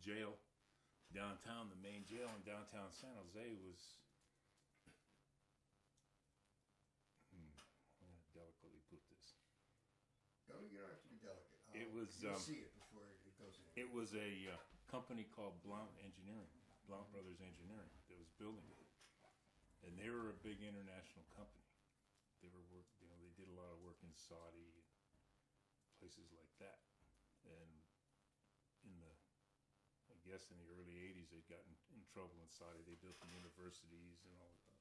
jail downtown, the main jail in downtown San Jose was, I'm going to delicately put this. No, you don't have to be delicate. It was, you'll see it before it goes in. it was a company called Blount Engineering, Blount Brothers Engineering, that was building it. And they were a big international company. They were they did a lot of work in Saudi and places like that. And in the, I guess in the early 80s, they'd gotten in trouble in Saudi. They built the universities and all of that.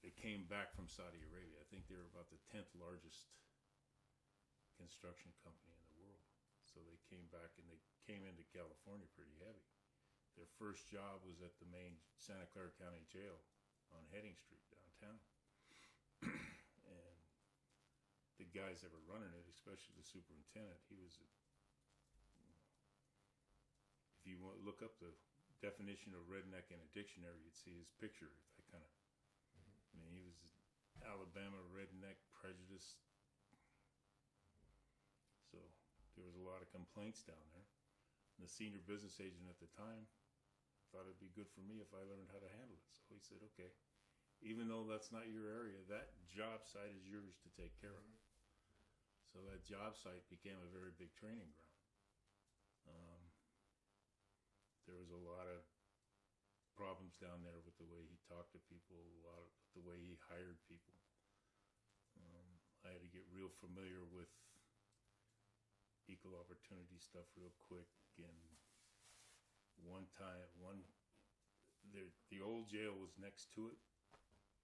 They came back from Saudi Arabia. I think they were about the 10th largest construction company in the world. So they came back and they came into California pretty heavy. Their first job was at the main Santa Clara County Jail on Heading Street downtown. And the guys that were running it, especially the superintendent, he was, if you want to look up the definition of redneck in a dictionary, you'd see his picture. That kind of, I mean, he was Alabama redneck prejudice. So there was a lot of complaints down there. And the senior business agent at the time thought it'd be good for me if I learned how to handle it. So he said, okay, even though that's not your area, that job site is yours to take care of. So that job site became a very big training ground. There was a lot of problems down there with the way he talked to people, a lot of the way he hired people. I had to get real familiar with equal opportunity stuff real quick. And one time, the old jail was next to it,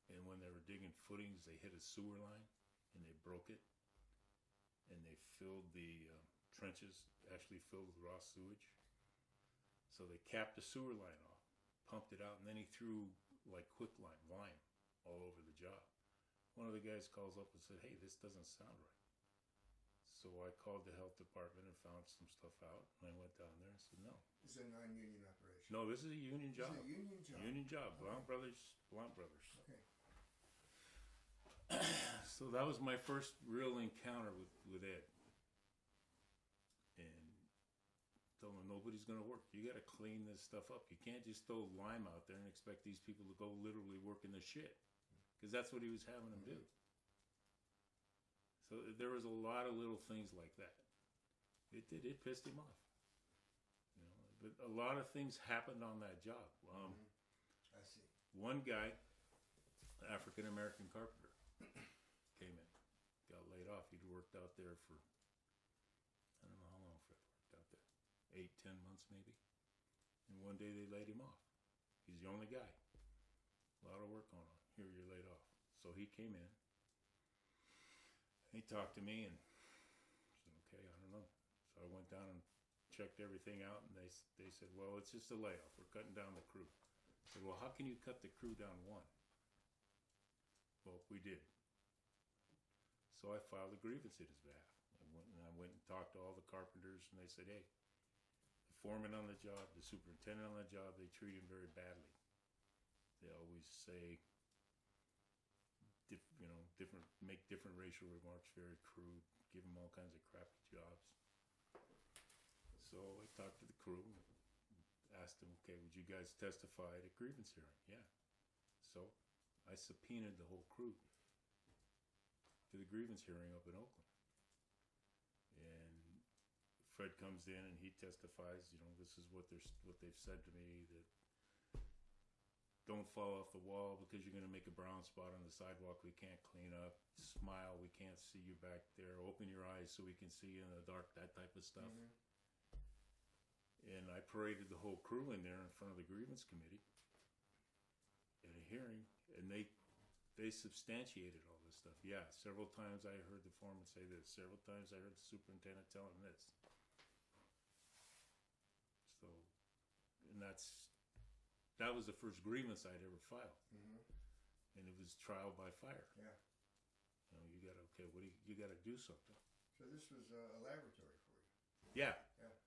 and when they were digging footings, they hit a sewer line and they broke it, and they filled the trenches, actually filled with raw sewage. So they capped the sewer line off, pumped it out, and then he threw like quicklime, lime, all over the job. One of the guys calls up and said, hey, this doesn't sound right. So I called the health department and found some stuff out, and I went down there and said, no. It's a non-union operation. No, this is a union job. It's a union job. Union job. Okay. Blount Brothers. Blount Brothers. Okay. So that was my first real encounter with Ed. And told him nobody's going to work. You got to clean this stuff up. You can't just throw lime out there and expect these people to go literally work in the shit. Because that's what he was having them do. So there was a lot of little things like that. It pissed him off. You know, but a lot of things happened on that job. I see. One guy, African American carpenter, came in, got laid off. He'd worked out there for, I don't know how long Fred worked out there, 8-10 months maybe. And one day they laid him off. He's the only guy. A lot of work going on. Here, you're laid off. So he came in. He talked to me and said, okay, I don't know. So I went down and checked everything out, and they said, well, it's just a layoff. We're cutting down the crew. I said, well, how can you cut the crew down one? Well, we did. So I filed a grievance in his behalf. I went and talked to all the carpenters, and they said, hey, the foreman on the job, the superintendent on the job, they treat him very badly. They always say, make different racial remarks, very crude, give him all kinds of crappy jobs. So I talked to the crew, asked them, okay, would you guys testify at a grievance hearing? Yeah. So I subpoenaed the whole crew to the grievance hearing up in Oakland. And Fred comes in and he testifies, this is what they've said to me, that don't fall off the wall because you're going to make a brown spot on the sidewalk we can't clean up. Smile, we can't see you back there. Open your eyes so we can see you in the dark, that type of stuff. And I paraded the whole crew in there in front of the grievance committee at a hearing, and they substantiated all this stuff. Yeah, several times I heard the foreman say this. Several times I heard the superintendent tell him this. So, and that was the first grievance I'd ever filed. And it was trial by fire. Yeah. You gotta, okay, you gotta do something. So this was a laboratory for you? Yeah. Yeah.